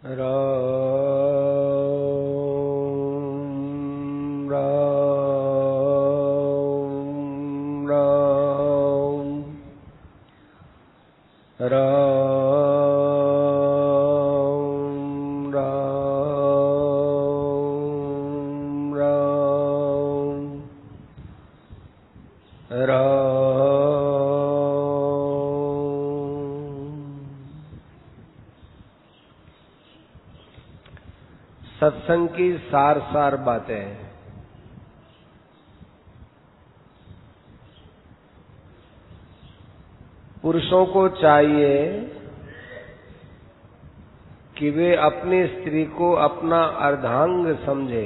राम राम राम राम राम राम राम। सत्संग की सार सार बातें। पुरुषों को चाहिए कि वे अपनी स्त्री को अपना अर्धांग समझे,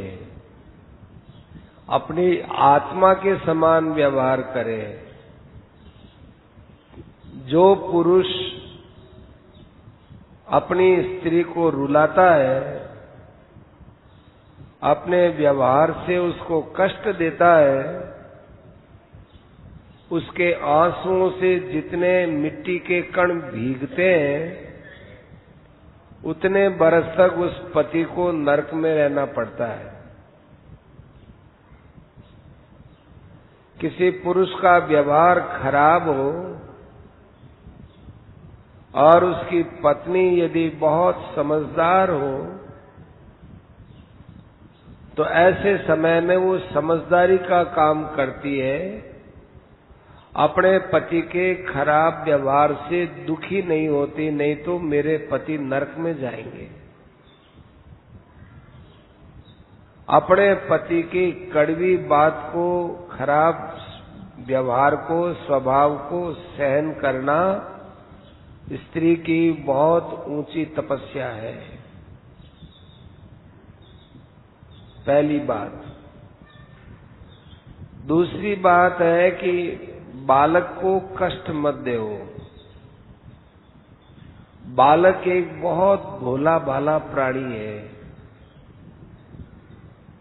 अपनी आत्मा के समान व्यवहार करें। जो पुरुष अपनी स्त्री को रुलाता है, अपने व्यवहार से उसको कष्ट देता है, उसके आंसुओं से जितने मिट्टी के कण भीगते हैं, उतने बरस तक उस पति को नरक में रहना पड़ता है। किसी पुरुष का व्यवहार खराब हो और उसकी पत्नी यदि बहुत समझदार हो, तो ऐसे समय में वो समझदारी का काम करती है, अपने पति के खराब व्यवहार से दुखी नहीं होती, नहीं तो मेरे पति नरक में जाएंगे। अपने पति की कड़वी बात को, खराब व्यवहार को, स्वभाव को सहन करना स्त्री की बहुत ऊंची तपस्या है। पहली बात। दूसरी बात है कि बालक को कष्ट मत दो। बालक एक बहुत भोला भाला प्राणी है।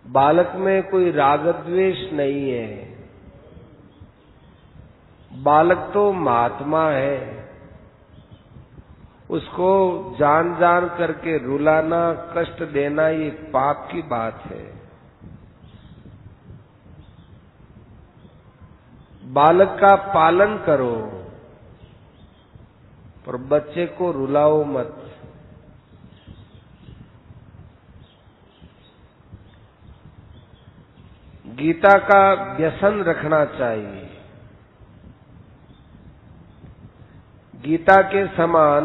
बालक में कोई राग द्वेष नहीं है। बालक तो महात्मा है। उसको जान जान करके रुलाना, कष्ट देना, ये पाप की बात है। बालक का पालन करो, पर बच्चे को रुलाओ मत। गीता का व्यसन रखना चाहिए। गीता के समान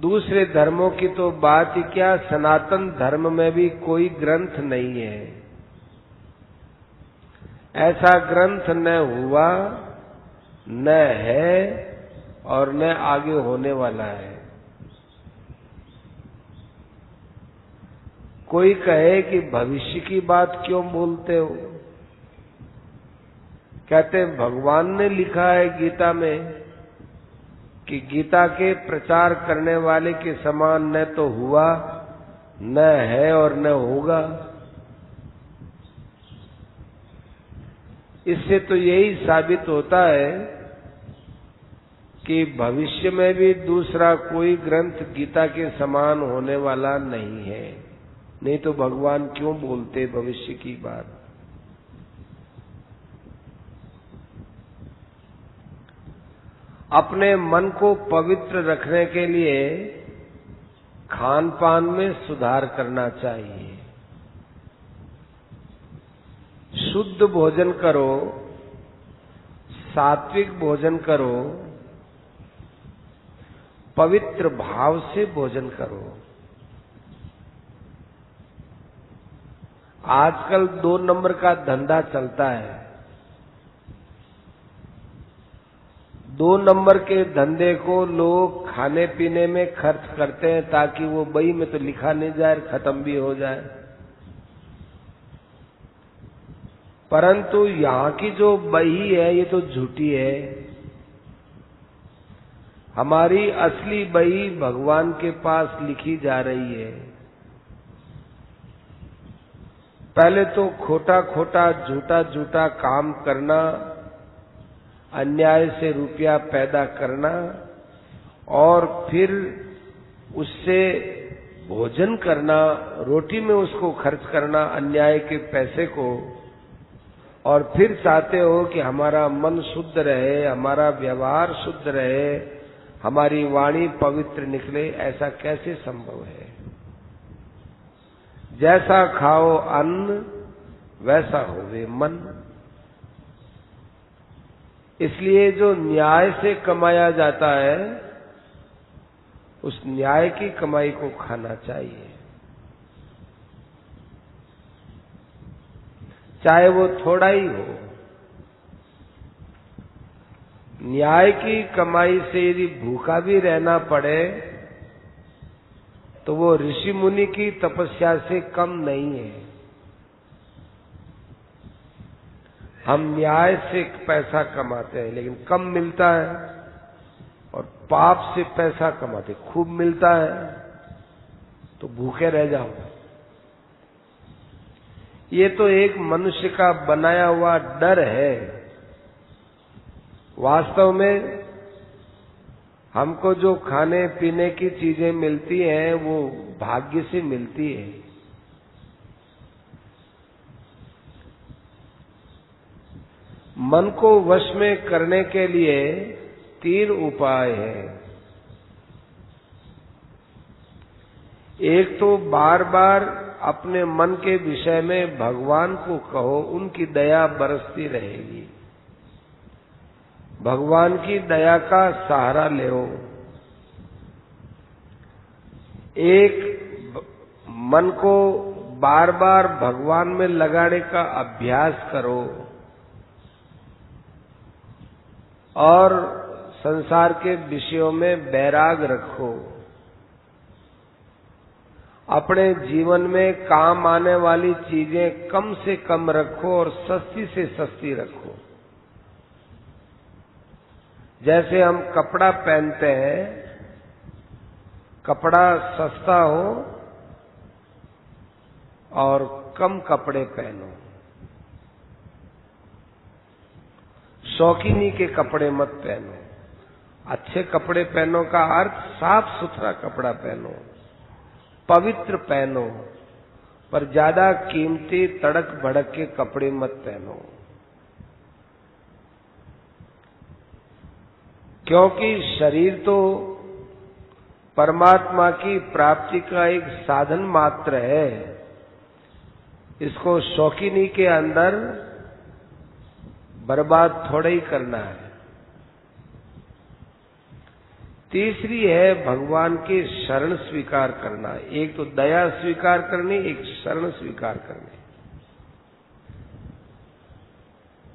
दूसरे धर्मों की तो बात ही क्या, सनातन धर्म में भी कोई ग्रंथ नहीं है। ऐसा ग्रंथ न हुआ, न है और न आगे होने वाला है। कोई कहे कि भविष्य की बात क्यों बोलते हो? कहते भगवान ने लिखा है गीता में कि गीता के प्रचार करने वाले के समान न तो हुआ, न है और न होगा। इससे तो यही साबित होता है कि भविष्य में भी दूसरा कोई ग्रंथ गीता के समान होने वाला नहीं है। नहीं तो भगवान क्यों बोलते भविष्य की बात? अपने मन को पवित्र रखने के लिए खान पान में सुधार करना चाहिए। शुद्ध भोजन करो, सात्विक भोजन करो, पवित्र भाव से भोजन करो। आजकल 2 नंबर का धंधा चलता है। 2 नंबर के धंधे को लोग खाने पीने में खर्च करते हैं ताकि वो बही में तो लिखा नहीं जाए, खत्म भी हो जाए। परंतु यहाँ की जो बही है ये तो झूठी है। हमारी असली बही भगवान के पास लिखी जा रही है। पहले तो खोटा खोटा झूठा झूठा काम करना, अन्याय से रुपया पैदा करना और फिर उससे भोजन करना, रोटी में उसको खर्च करना अन्याय के पैसे को, और फिर चाहते हो कि हमारा मन शुद्ध रहे, हमारा व्यवहार शुद्ध रहे, हमारी वाणी पवित्र निकले, ऐसा कैसे संभव है? जैसा खाओ अन्न वैसा होवे मन। इसलिए जो न्याय से कमाया जाता है उस न्याय की कमाई को खाना चाहिए, चाहे वो थोड़ा ही हो। न्याय की कमाई से यदि भूखा भी रहना पड़े तो वो ऋषि मुनि की तपस्या से कम नहीं है। हम न्याय से पैसा कमाते हैं लेकिन कम मिलता है, और पाप से पैसा कमाते खूब मिलता है, तो भूखे रह जाओ। ये तो एक मनुष्य का बनाया हुआ डर है। वास्तव में हमको जो खाने पीने की चीजें मिलती हैं वो भाग्य से मिलती है। मन को वश में करने के लिए 3 उपाय हैं। एक तो बार बार अपने मन के विषय में भगवान को कहो, उनकी दया बरसती रहेगी। भगवान की दया का सहारा लो। एक मन को बार बार भगवान में लगाने का अभ्यास करो, और संसार के विषयों में बैराग रखो। अपने जीवन में काम आने वाली चीजें कम से कम रखो और सस्ती से सस्ती रखो। जैसे हम कपड़ा पहनते हैं, कपड़ा सस्ता हो और कम कपड़े पहनो। शौकीनी के कपड़े मत पहनो। अच्छे कपड़े पहनो का अर्थ साफ सुथरा कपड़ा पहनो, पवित्र पहनो, पर ज्यादा कीमती तड़क भड़क के कपड़े मत पहनो। क्योंकि शरीर तो परमात्मा की प्राप्ति का एक साधन मात्र है। इसको शौकीनी के अंदर बर्बाद थोड़ा ही करना है। तीसरी है भगवान के शरण स्वीकार करना। एक तो दया स्वीकार करनी, एक शरण स्वीकार करनी।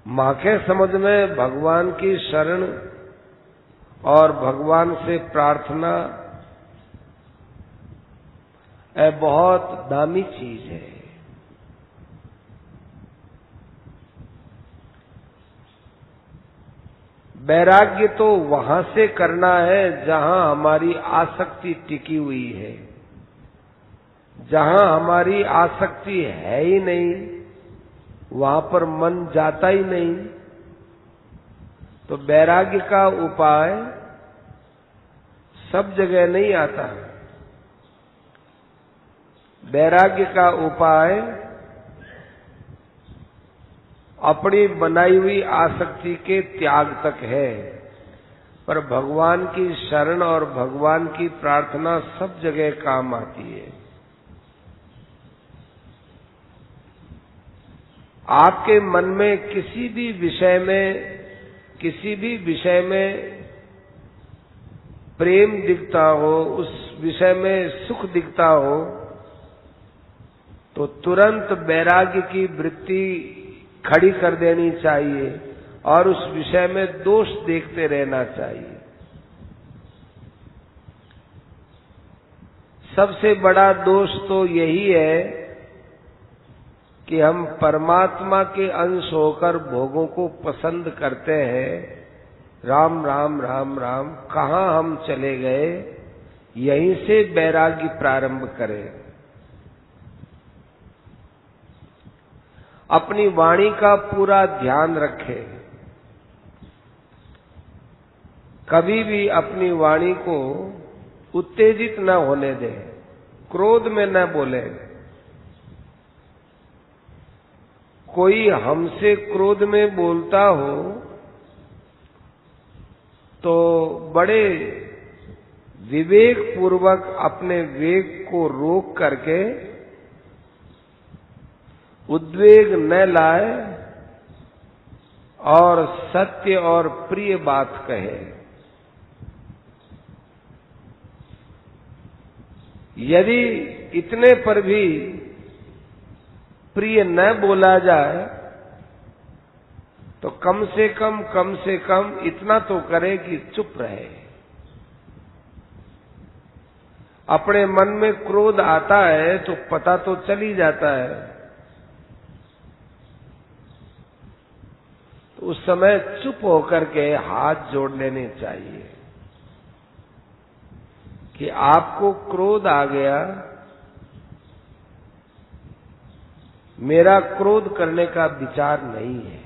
मां के समझ में भगवान की शरण और भगवान से प्रार्थना बहुत दामी चीज है। वैराग्य तो वहां से करना है जहां हमारी आसक्ति टिकी हुई है। जहां हमारी आसक्ति है ही नहीं, वहां पर मन जाता ही नहीं, तो वैराग्य का उपाय सब जगह नहीं आता। वैराग्य का उपाय अपनी बनाई हुई आसक्ति के त्याग तक है, पर भगवान की शरण और भगवान की प्रार्थना सब जगह काम आती है। आपके मन में किसी भी विषय में प्रेम दिखता हो, उस विषय में सुख दिखता हो, तो तुरंत वैराग्य की वृत्ति खड़ी कर देनी चाहिए और उस विषय में दोष देखते रहना चाहिए। सबसे बड़ा दोष तो यही है कि हम परमात्मा के अंश होकर भोगों को पसंद करते हैं। राम राम राम राम कहाँ हम चले गए? यहीं से वैराग्य प्रारंभ करें। अपनी वाणी का पूरा ध्यान रखें। कभी भी अपनी वाणी को उत्तेजित न होने दें। क्रोध में न बोले। कोई हमसे क्रोध में बोलता हो तो बड़े विवेक पूर्वक अपने वेग को रोक करके उद्वेग न लाए और सत्य और प्रिय बात कहे। यदि इतने पर भी प्रिय न बोला जाए तो कम से कम इतना तो करे कि चुप रहे। अपने मन में क्रोध आता है तो पता तो चल ही जाता है, तो उस समय चुप होकर के हाथ जोड़ लेने चाहिए कि आपको क्रोध आ गया, मेरा क्रोध करने का विचार नहीं है।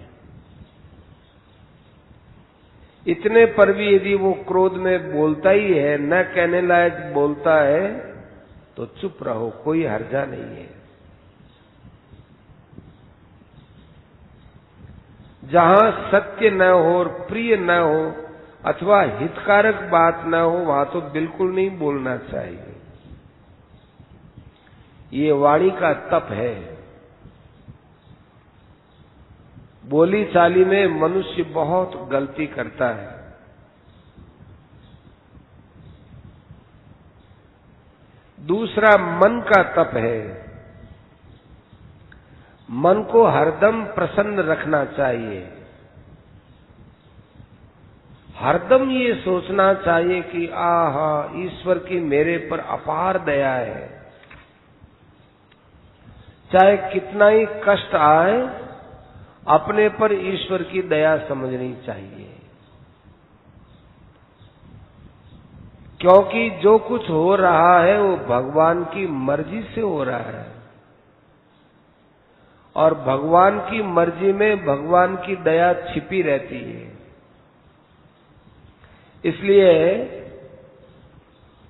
इतने पर भी यदि वो क्रोध में बोलता ही है, न कहने लायक बोलता है, तो चुप रहो, कोई हर्जा नहीं है। जहां सत्य न हो और प्रिय न हो अथवा हितकारक बात न हो वहां तो बिल्कुल नहीं बोलना चाहिए। ये वाणी का तप है। बोली चाली में मनुष्य बहुत गलती करता है। दूसरा मन का तप है। मन को हरदम प्रसन्न रखना चाहिए। हरदम ये सोचना चाहिए कि आहा, ईश्वर की मेरे पर अपार दया है। चाहे कितना ही कष्ट आए, अपने पर ईश्वर की दया समझनी चाहिए। क्योंकि जो कुछ हो रहा है वो भगवान की मर्जी से हो रहा है, और भगवान की मर्जी में भगवान की दया छिपी रहती है। इसलिए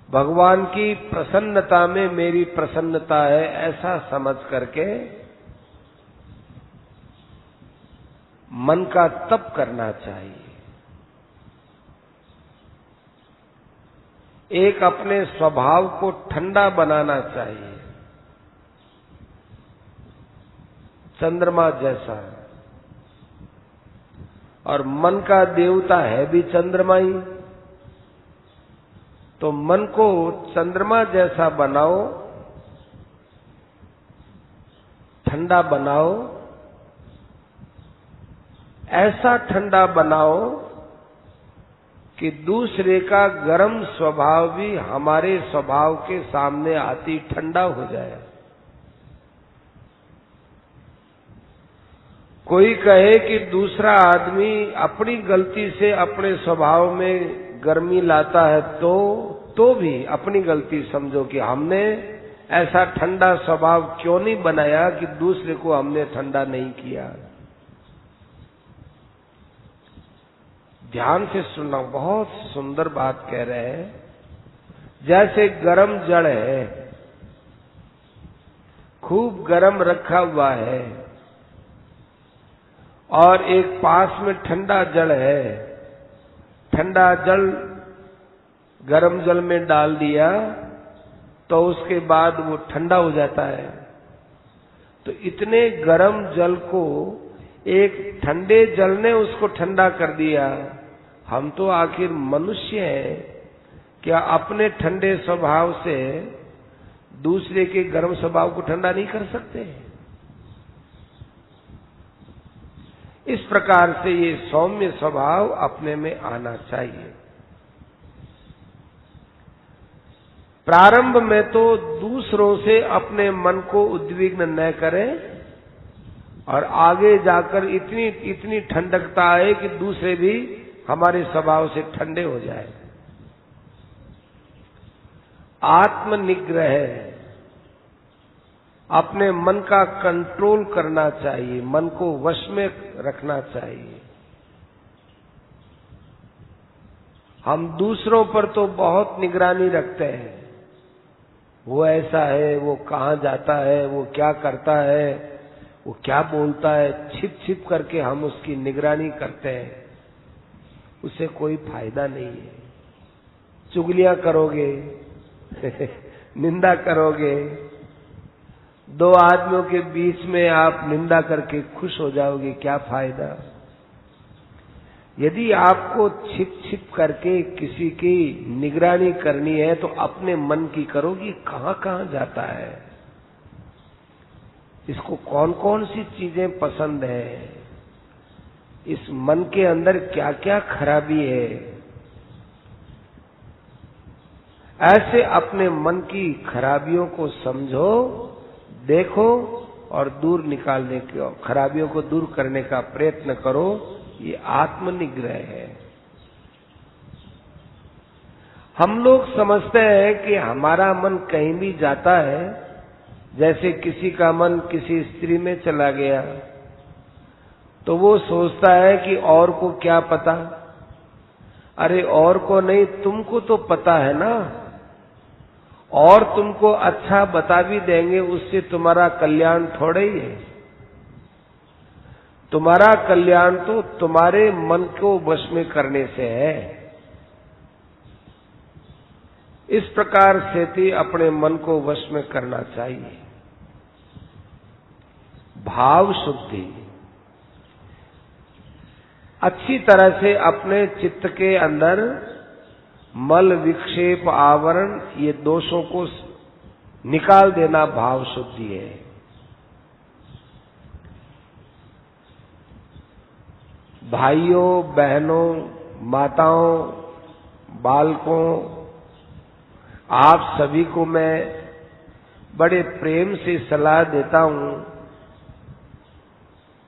भगवान की प्रसन्नता में मेरी प्रसन्नता है, ऐसा समझ करके मन का तप करना चाहिए। एक अपने स्वभाव को ठंडा बनाना चाहिए, चंद्रमा जैसा। और मन का देवता है भी चंद्रमा ही, तो मन को चंद्रमा जैसा बनाओ, ठंडा बनाओ। ऐसा ठंडा बनाओ कि दूसरे का गर्म स्वभाव भी हमारे स्वभाव के सामने आती ठंडा हो जाए। कोई कहे कि दूसरा आदमी अपनी गलती से अपने स्वभाव में गर्मी लाता है, तो भी अपनी गलती समझो कि हमने ऐसा ठंडा स्वभाव क्यों नहीं बनाया कि दूसरे को हमने ठंडा नहीं किया। ध्यान से सुनना, बहुत सुंदर बात कह रहे हैं। जैसे गरम जड़ है, खूब गरम रखा हुआ है, और एक पास में ठंडा जल है। ठंडा जल गरम जल में डाल दिया तो उसके बाद वो ठंडा हो जाता है। तो इतने गरम जल को एक ठंडे जल ने उसको ठंडा कर दिया। हम तो आखिर मनुष्य हैं, क्या अपने ठंडे स्वभाव से दूसरे के गर्म स्वभाव को ठंडा नहीं कर सकते? इस प्रकार से ये सौम्य स्वभाव अपने में आना चाहिए। प्रारंभ में तो दूसरों से अपने मन को उद्विग्न न करें, और आगे जाकर इतनी ठंडकता आए कि दूसरे भी हमारे स्वभाव से ठंडे हो जाए। आत्मनिग्रह, अपने मन का कंट्रोल करना चाहिए, मन को वश में रखना चाहिए। हम दूसरों पर तो बहुत निगरानी रखते हैं, वो ऐसा है, वो कहाँ जाता है, वो क्या करता है, वो क्या बोलता है, छिप छिप करके हम उसकी निगरानी करते हैं, उससे कोई फायदा नहीं है। चुगलियां करोगे निंदा करोगे, दो आदमियों के बीच में आप निंदा करके खुश हो जाओगे, क्या फायदा। यदि आपको छिप छिप करके किसी की निगरानी करनी है तो अपने मन की करोगी, कहाँ कहाँ जाता है, इसको कौन कौन सी चीजें पसंद है, इस मन के अंदर क्या क्या खराबी है। ऐसे अपने मन की खराबियों को समझो, देखो और दूर निकालने की, खराबियों को दूर करने का प्रयत्न करो। ये आत्मनिग्रह है। हम लोग समझते हैं कि हमारा मन कहीं भी जाता है, जैसे किसी का मन किसी स्त्री में चला गया तो वो सोचता है कि और को क्या पता। अरे और को नहीं, तुमको तो पता है ना, और तुमको अच्छा बता भी देंगे, उससे तुम्हारा कल्याण थोड़ा ही है। तुम्हारा कल्याण तो तुम्हारे मन को वश में करने से है। इस प्रकार से भी अपने मन को वश में करना चाहिए। भाव शुद्धि, अच्छी तरह से अपने चित्त के अंदर मल विक्षेप आवरण, ये दोषों को निकाल देना भाव शुद्धि है। भाइयों, बहनों, माताओं, बालकों, आप सभी को मैं बड़े प्रेम से सलाह देता हूं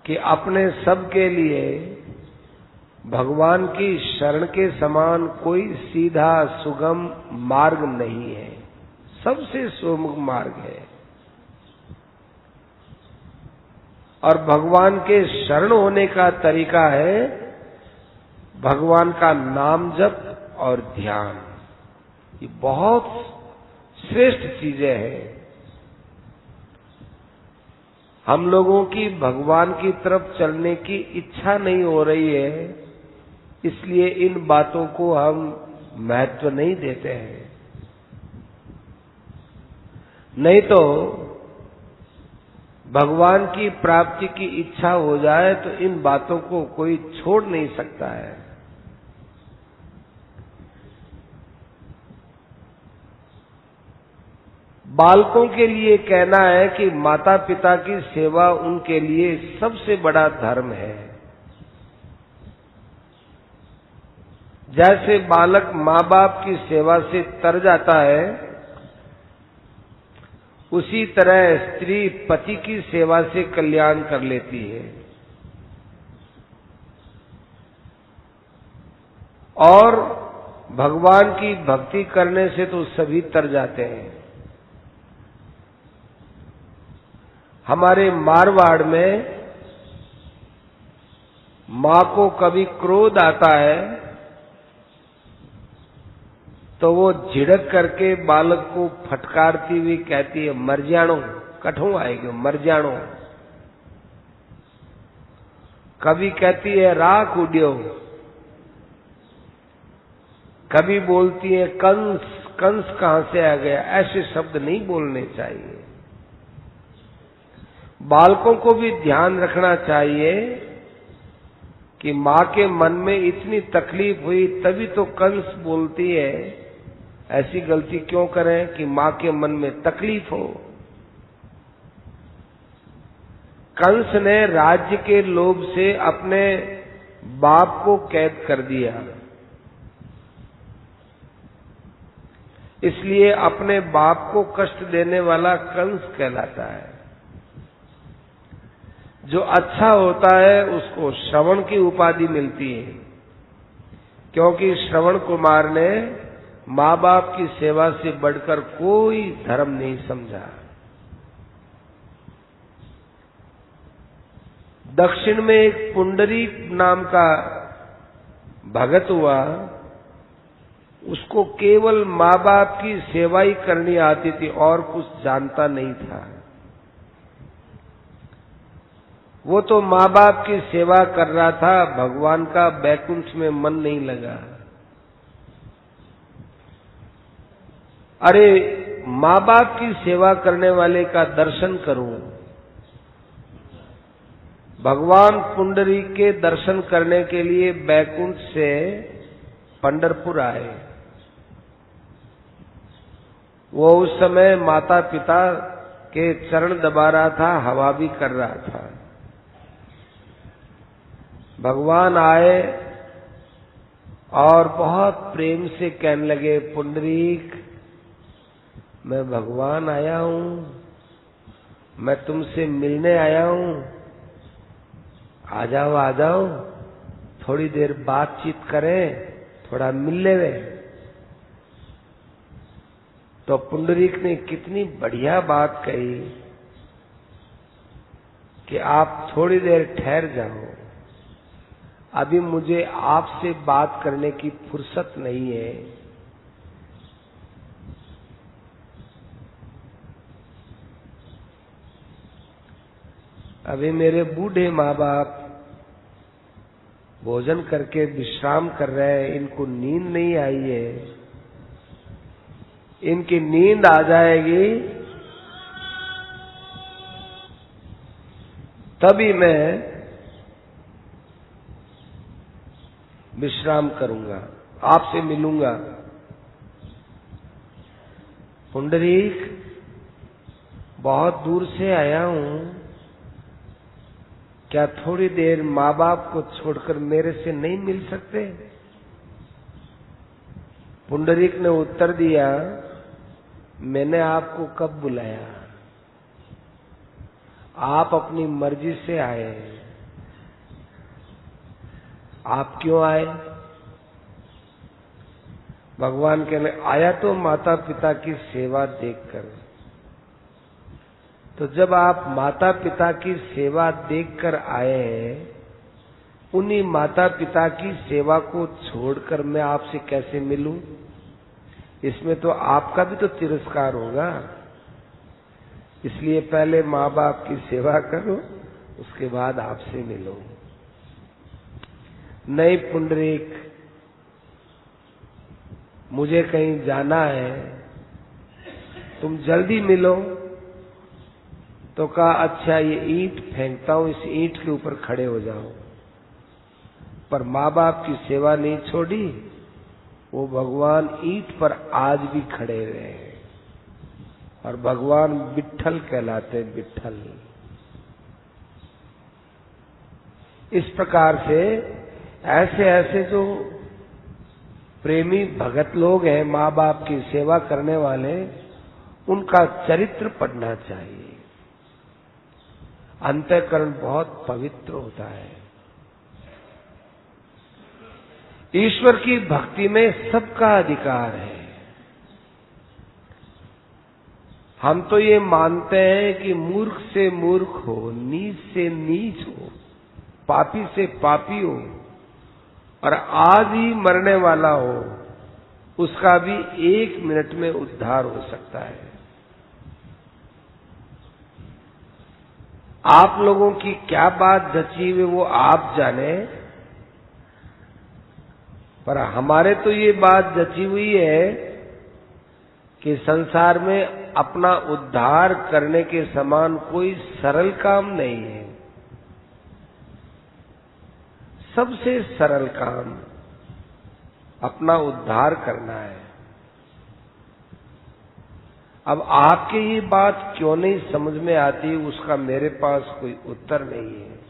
कि अपने सब के लिए भगवान की शरण के समान कोई सीधा सुगम मार्ग नहीं है, सबसे सुगम मार्ग है। और भगवान के शरण होने का तरीका है भगवान का नाम जप और ध्यान। ये बहुत श्रेष्ठ चीजें हैं। हम लोगों की भगवान की तरफ चलने की इच्छा नहीं हो रही है, इसलिए इन बातों को हम महत्व नहीं देते हैं। नहीं तो भगवान की प्राप्ति की इच्छा हो जाए तो इन बातों को कोई छोड़ नहीं सकता है। बालकों के लिए कहना है कि माता पिता की सेवा उनके लिए सबसे बड़ा धर्म है। जैसे बालक माँ बाप की सेवा से तर जाता है, उसी तरह स्त्री पति की सेवा से कल्याण कर लेती है। और भगवान की भक्ति करने से तो सभी तर जाते हैं। हमारे मारवाड़ में माँ को कभी क्रोध आता है तो वो झिड़क करके बालक को फटकारती हुई कहती है, मर जानो, कठों आएगी, मर जानो। कभी कहती है राख उड्यो, कभी बोलती है कंस, कंस कहां से आ गया। ऐसे शब्द नहीं बोलने चाहिए। बालकों को भी ध्यान रखना चाहिए कि माँ के मन में इतनी तकलीफ हुई तभी तो कंस बोलती है। ऐसी गलती क्यों करें कि माँ के मन में तकलीफ हो। कंस ने राज्य के लोभ से अपने बाप को कैद कर दिया, इसलिए अपने बाप को कष्ट देने वाला कंस कहलाता है। जो अच्छा होता है उसको श्रवण की उपाधि मिलती है, क्योंकि श्रवण कुमार ने माँ बाप की सेवा से बढ़कर कोई धर्म नहीं समझा। दक्षिण में एक पुंडरीक नाम का भगत हुआ, उसको केवल माँ बाप की सेवा ही करनी आती थी और कुछ जानता नहीं था। वो तो माँ बाप की सेवा कर रहा था, भगवान का बैकुंठ में मन नहीं लगा। अरे माँ बाप की सेवा करने वाले का दर्शन करूं। भगवान पुंडरीक के दर्शन करने के लिए बैकुंठ से पंढरपुर आए। वो उस समय माता पिता के चरण दबा रहा था, हवा भी कर रहा था। भगवान आए और बहुत प्रेम से कहने लगे, पुंडरीक मैं भगवान आया हूं, मैं तुमसे मिलने आया हूं, आ जाओ आ जाओ, थोड़ी देर बातचीत करें, थोड़ा मिल लेवे। तो पुंडरीक ने कितनी बढ़िया बात कही कि आप थोड़ी देर ठहर जाओ, अभी मुझे आपसे बात करने की फुर्सत नहीं है। अभी मेरे बूढ़े माँ बाप भोजन करके विश्राम कर रहे हैं, इनको नींद नहीं आई है। इनकी नींद आ जाएगी तभी मैं विश्राम करूंगा, आपसे मिलूंगा। पुंडरीक बहुत दूर से आया हूं, क्या थोड़ी देर माँ बाप को छोड़कर मेरे से नहीं मिल सकते? पुंडरीक ने उत्तर दिया, मैंने आपको कब बुलाया? आप अपनी मर्जी से आए। आप क्यों आए? भगवान कहने, आया तो माता पिता की सेवा देखकर। तो जब आप माता पिता की सेवा देखकर आए हैं, उन्हीं माता पिता की सेवा को छोड़कर मैं आपसे कैसे मिलूं? इसमें तो आपका भी तो तिरस्कार होगा। इसलिए पहले माँ बाप की सेवा करो, उसके बाद आपसे मिलो। नहीं पुंडरीक, मुझे कहीं जाना है, तुम जल्दी मिलो। तो कहा, अच्छा ये ईंट फेंकता हूं, इस ईंट के ऊपर खड़े हो जाओ। पर माँ बाप की सेवा नहीं छोड़ी, वो भगवान ईंट पर आज भी खड़े रहे। और भगवान विट्ठल कहलाते हैं, विट्ठल। इस प्रकार से ऐसे ऐसे जो प्रेमी भगत लोग हैं, माँ बाप की सेवा करने वाले, उनका चरित्र पढ़ना चाहिए। अंतःकरण बहुत पवित्र होता है। ईश्वर की भक्ति में सबका अधिकार है। हम तो ये मानते हैं कि मूर्ख से मूर्ख हो, नीच से नीच हो, पापी से पापी हो और आज ही मरने वाला हो, उसका भी 1 मिनट में उद्धार हो सकता है। आप लोगों की क्या बात जची हुई वो आप जाने, पर हमारे तो ये बात जची हुई है कि संसार में अपना उद्धार करने के समान कोई सरल काम नहीं है। सबसे सरल काम अपना उद्धार करना है। अब आपके ये बात क्यों नहीं समझ में आती, उसका मेरे पास कोई उत्तर नहीं है।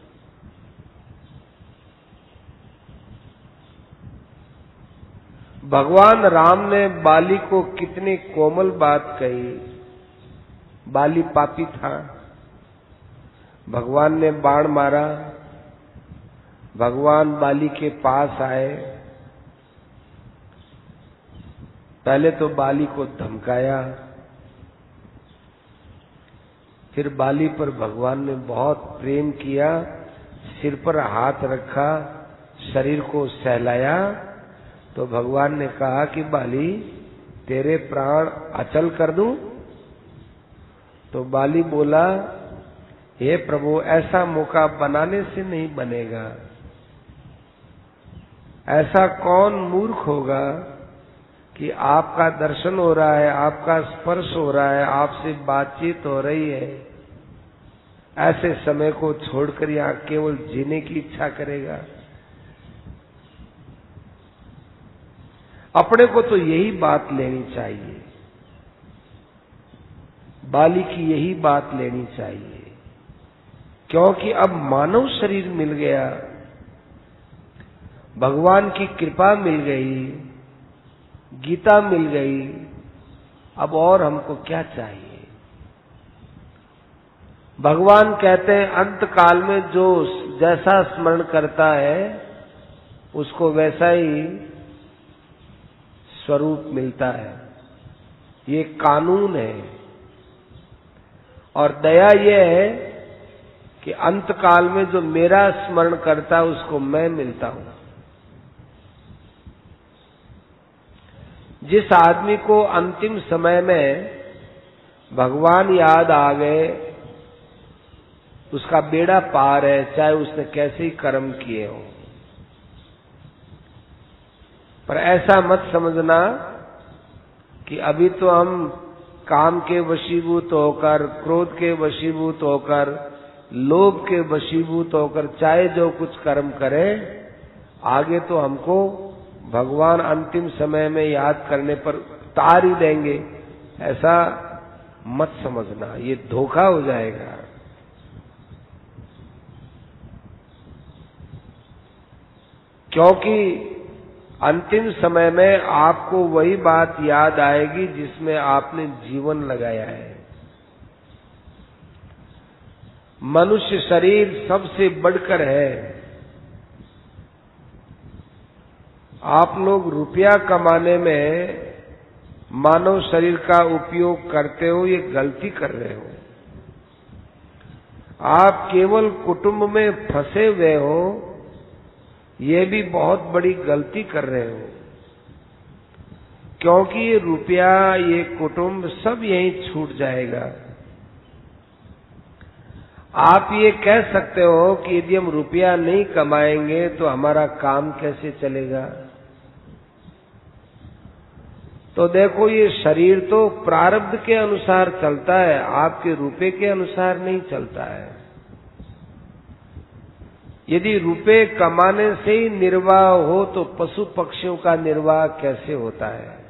भगवान राम ने बाली को कितनी कोमल बात कही। बाली पापी था, भगवान ने बाण मारा, भगवान बाली के पास आए। पहले तो बाली को धमकाया, फिर बाली पर भगवान ने बहुत प्रेम किया, सिर पर हाथ रखा, शरीर को सहलाया, तो भगवान ने कहा कि बाली तेरे प्राण अचल कर दूं? तो बाली बोला, हे प्रभु, ऐसा मौका बनाने से नहीं बनेगा। ऐसा कौन मूर्ख होगा कि आपका दर्शन हो रहा है, आपका स्पर्श हो रहा है, आपसे बातचीत हो रही है, ऐसे समय को छोड़कर यहां केवल जीने की इच्छा करेगा? अपने को तो यही बात लेनी चाहिए, बाली की यही बात लेनी चाहिए, क्योंकि अब मानव शरीर मिल गया, भगवान की कृपा मिल गई, गीता मिल गई, अब और हमको क्या चाहिए? भगवान कहते हैं अंत काल में जो जैसा स्मरण करता है उसको वैसा ही स्वरूप मिलता है। ये कानून है। और दया यह है कि अंत काल में जो मेरा स्मरण करता है उसको मैं मिलता हूं। जिस आदमी को अंतिम समय में भगवान याद आ गए, उसका बेड़ा पार है, चाहे उसने कैसे ही कर्म किए हो। पर ऐसा मत समझना कि अभी तो हम काम के वशीभूत होकर, क्रोध के वशीभूत होकर, लोभ के वशीभूत होकर चाहे जो कुछ कर्म करें, आगे तो हमको भगवान अंतिम समय में याद करने पर उतार ही देंगे। ऐसा मत समझना, ये धोखा हो जाएगा। क्योंकि अंतिम समय में आपको वही बात याद आएगी जिसमें आपने जीवन लगाया है। मनुष्य शरीर सबसे बढ़कर है। आप लोग रुपया कमाने में मानव शरीर का उपयोग करते हो, ये गलती कर रहे हो। आप केवल कुटुंब में फंसे हुए हो, ये भी बहुत बड़ी गलती कर रहे हो। क्योंकि ये रुपया, ये कुटुंब सब यहीं छूट जाएगा। आप ये कह सकते हो कि यदि हम रुपया नहीं कमाएंगे तो हमारा काम कैसे चलेगा? तो देखो, ये शरीर तो प्रारब्ध के अनुसार चलता है, आपके रुपए के अनुसार नहीं चलता है। यदि रुपए कमाने से ही निर्वाह हो तो पशु पक्षियों का निर्वाह कैसे होता है?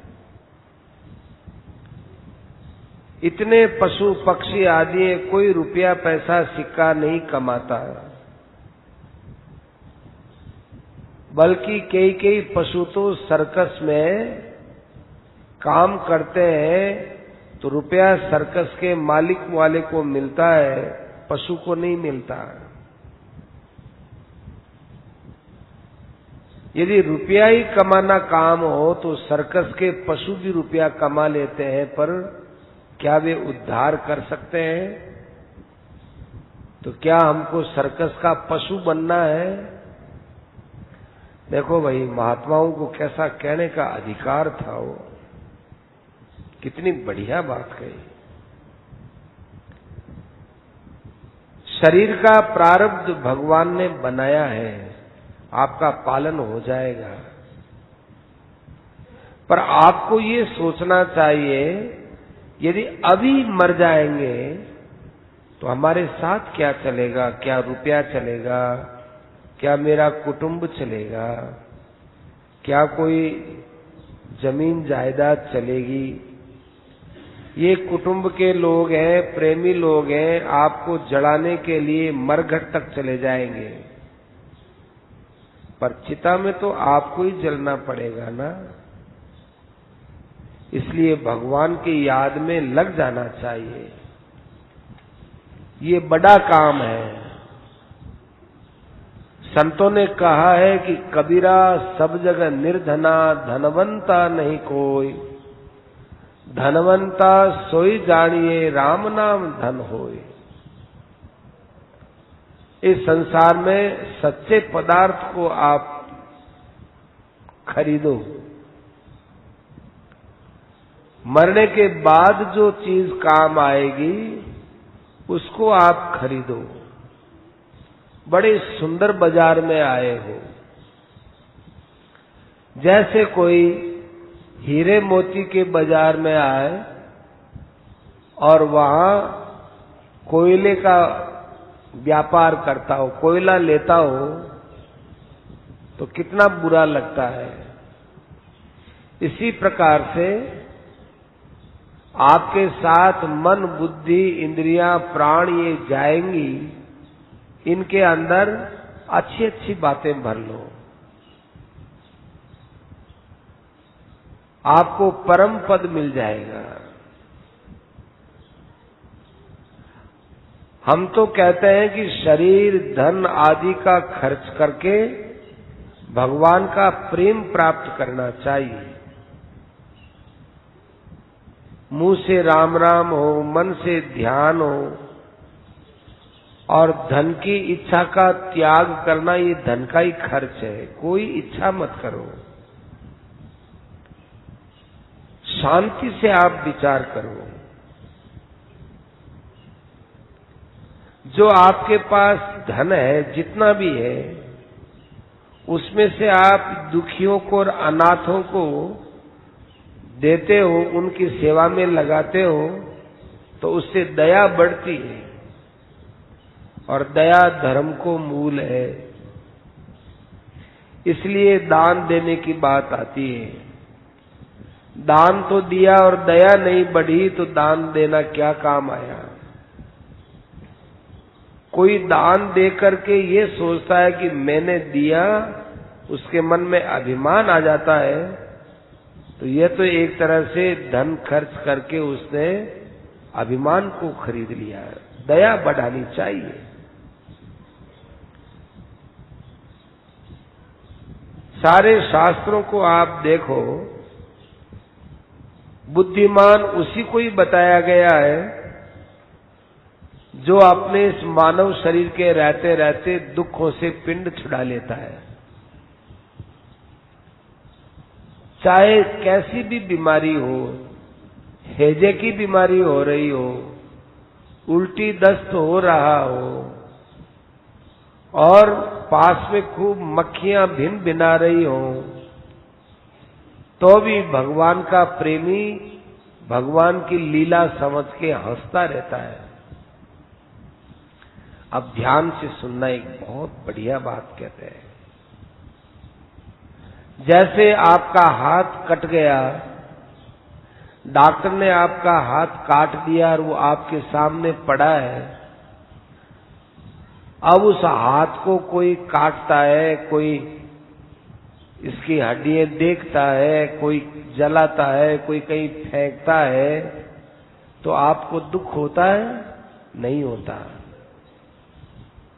इतने पशु पक्षी आदि कोई रुपया पैसा सिक्का नहीं कमाता, बल्कि कई पशु तो सर्कस में काम करते हैं, तो रुपया सर्कस के मालिक वाले को मिलता है, पशु को नहीं मिलता। यदि रुपया ही कमाना काम हो तो सर्कस के पशु भी रुपया कमा लेते हैं, पर क्या वे उद्धार कर सकते हैं? तो क्या हमको सर्कस का पशु बनना है? देखो भाई, महात्माओं को कैसा कहने का अधिकार था, वो कितनी बढ़िया बात कही। शरीर का प्रारब्ध भगवान ने बनाया है, आपका पालन हो जाएगा। पर आपको ये सोचना चाहिए, यदि अभी मर जाएंगे तो हमारे साथ क्या चलेगा? क्या रुपया चलेगा? क्या मेरा कुटुंब चलेगा? क्या कोई जमीन जायदाद चलेगी? ये कुटुंब के लोग हैं, प्रेमी लोग हैं, आपको जलाने के लिए मरघट तक चले जाएंगे, पर चिता में तो आपको ही जलना पड़ेगा ना। इसलिए भगवान की याद में लग जाना चाहिए। ये बड़ा काम है। संतों ने कहा है कि कबीरा सब जगह निर्धना, धनवंता नहीं कोई, धनवंता सोई जानिए राम नाम धन होए। इस संसार में सच्चे पदार्थ को आप खरीदो। मरने के बाद जो चीज काम आएगी उसको आप खरीदो। बड़े सुंदर बाजार में आए हो, जैसे कोई हीरे मोती के बाजार में आए और वहां कोयले का व्यापार करता हो, कोयला लेता हो, तो कितना बुरा लगता है। इसी प्रकार से आपके साथ मन, बुद्धि, इंद्रियां, प्राण ये जाएंगी, इनके अंदर अच्छी अच्छी बातें भर लो। आपको परम पद मिल जाएगा। हम तो कहते हैं कि शरीर, धन आदि का खर्च करके भगवान का प्रेम प्राप्त करना चाहिए। मुंह से राम राम हो, मन से ध्यान हो, और धन की इच्छा का त्याग करना, ये धन का ही खर्च है। कोई इच्छा मत करो, शांति से आप विचार करो। जो आपके पास धन है, जितना भी है, उसमें से आप दुखियों को और अनाथों को देते हो, उनकी सेवा में लगाते हो, तो उससे दया बढ़ती है, और दया धर्म को मूल है। इसलिए दान देने की बात आती है। दान तो दिया और दया नहीं बढ़ी, तो दान देना क्या काम आया। कोई दान दे करके ये सोचता है कि मैंने दिया, उसके मन में अभिमान आ जाता है, तो यह तो एक तरह से धन खर्च करके उसने अभिमान को खरीद लिया है। दया बढ़ानी चाहिए। सारे शास्त्रों को आप देखो, बुद्धिमान उसी को ही बताया गया है जो अपने इस मानव शरीर के रहते रहते दुखों से पिंड छुड़ा लेता है। चाहे कैसी भी बीमारी हो, हैजे की बीमारी हो रही हो, उल्टी दस्त हो रहा हो, और पास में खूब मक्खियां भिन भिना रही हो, तो भी भगवान का प्रेमी भगवान की लीला समझ के हंसता रहता है। अब ध्यान से सुनना, एक बहुत बढ़िया बात कहते हैं। जैसे आपका हाथ कट गया, डॉक्टर ने आपका हाथ काट दिया और वो आपके सामने पड़ा है। अब उस हाथ को कोई काटता है, कोई इसकी हड्डियां देखता है, कोई जलाता है, कोई कहीं फेंकता है, तो आपको दुख होता है? नहीं होता,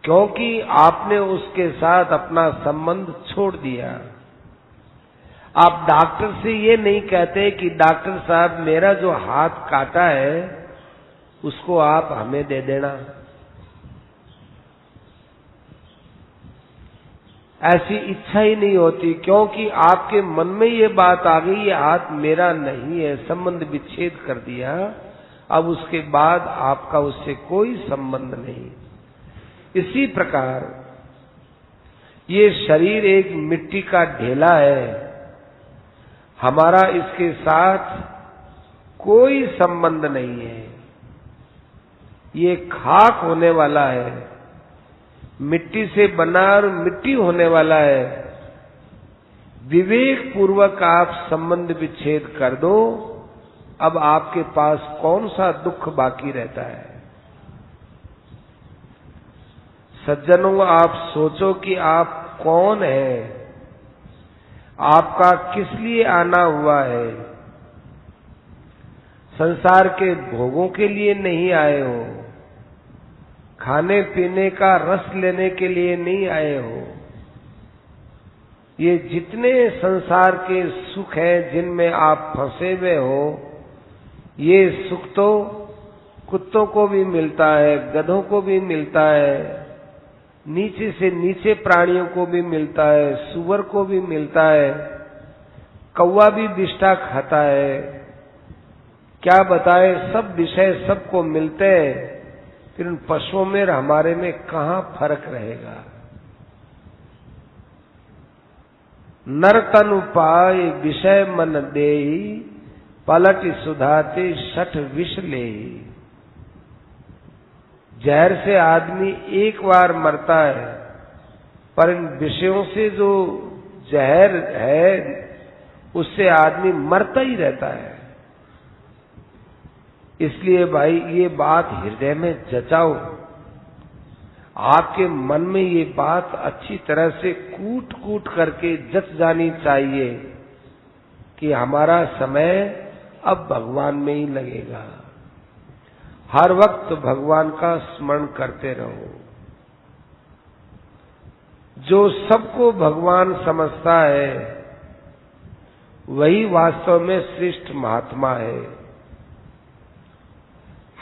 क्योंकि आपने उसके साथ अपना संबंध छोड़ दिया। आप डॉक्टर से ये नहीं कहते कि डॉक्टर साहब मेरा जो हाथ काटा है उसको आप हमें दे देना। ऐसी इच्छा ही नहीं होती, क्योंकि आपके मन में ये बात आ गई, ये हाथ मेरा नहीं है, संबंध विच्छेद कर दिया। अब उसके बाद आपका उससे कोई संबंध नहीं। इसी प्रकार ये शरीर एक मिट्टी का ढेला है, हमारा इसके साथ कोई संबंध नहीं है। ये खाक होने वाला है, मिट्टी से बना और मिट्टी होने वाला है। विवेक पूर्वक आप संबंध विच्छेद कर दो, अब आपके पास कौन सा दुख बाकी रहता है। सज्जनों, आप सोचो कि आप कौन है, आपका किस लिए आना हुआ है। संसार के भोगों के लिए नहीं आए हो, खाने पीने का रस लेने के लिए नहीं आए हो। ये जितने संसार के सुख हैं जिनमें आप फंसे हुए हो, ये सुख तो कुत्तों को भी मिलता है, गधों को भी मिलता है, नीचे से नीचे प्राणियों को भी मिलता है, सुअर को भी मिलता है, कौवा भी बिष्ठा खाता है। क्या बताए, सब विषय सबको मिलते हैं, फिर उन पशुओं में और हमारे में कहां फर्क रहेगा। नर तनु पाय विषय मन देई, पलट सुधाते शठ विष लेई। जहर से आदमी एक बार मरता है, पर इन विषयों से जो जहर है उससे आदमी मरता ही रहता है। इसलिए भाई ये बात हृदय में जचाओ, आपके मन में ये बात अच्छी तरह से कूट कूट करके जच जानी चाहिए कि हमारा समय अब भगवान में ही लगेगा। हर वक्त भगवान का स्मरण करते रहो। जो सबको भगवान समझता है वही वास्तव में श्रेष्ठ महात्मा है।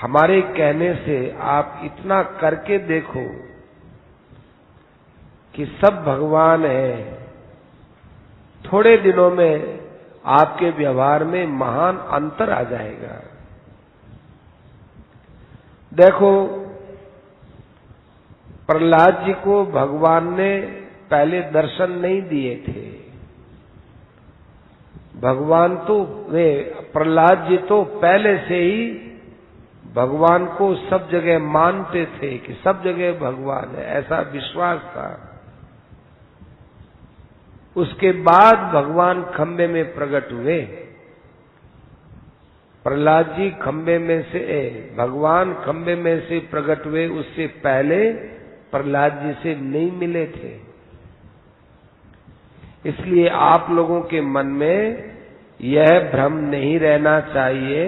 हमारे कहने से आप इतना करके देखो कि सब भगवान है, थोड़े दिनों में आपके व्यवहार में महान अंतर आ जाएगा। देखो, प्रहलाद जी को भगवान ने पहले दर्शन नहीं दिए थे। भगवान तो वे प्रहलाद जी तो पहले से ही भगवान को सब जगह मानते थे कि सब जगह भगवान है, ऐसा विश्वास था। उसके बाद भगवान खंबे में प्रकट हुए। प्रहलाद जी खंबे में से भगवान खंबे में से प्रकट हुए, उससे पहले प्रहलाद जी से नहीं मिले थे। इसलिए आप लोगों के मन में यह भ्रम नहीं रहना चाहिए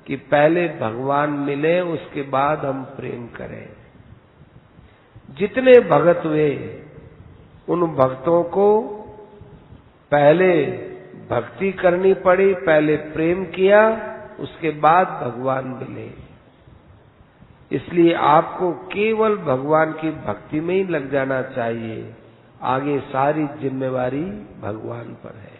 कि पहले भगवान मिले उसके बाद हम प्रेम करें। जितने भगत हुए उन भक्तों को पहले भक्ति करनी पड़ी, पहले प्रेम किया, उसके बाद भगवान मिले। इसलिए आपको केवल भगवान की भक्ति में ही लग जाना चाहिए, आगे सारी जिम्मेवारी भगवान पर है।